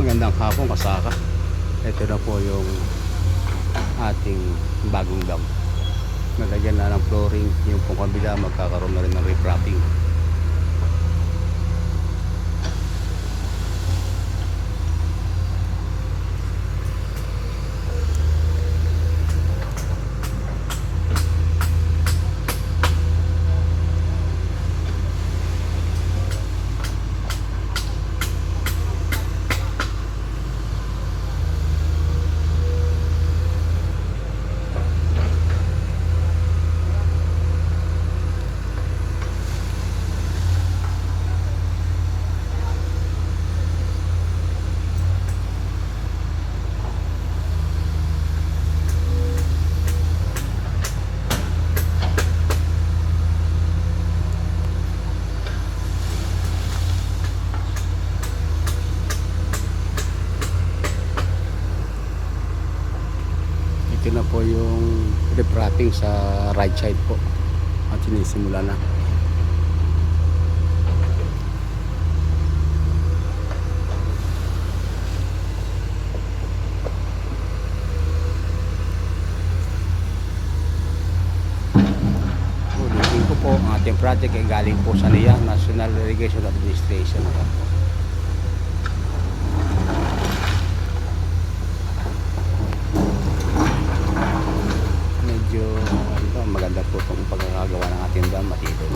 Magandang hapon, kasaka. Ito na po yung ating bagong dam. Nalagyan na ng flooring. Yung pong kabila magkakaroon na rin ng repropping. Ito na po yung repropping sa right side po at sinisimula na. Ulitin ko po, ang ating project ay galing po sa NIA, National Irrigation Administration. Medyo maganda po itong pagkakagawa ng ating dam, matibay.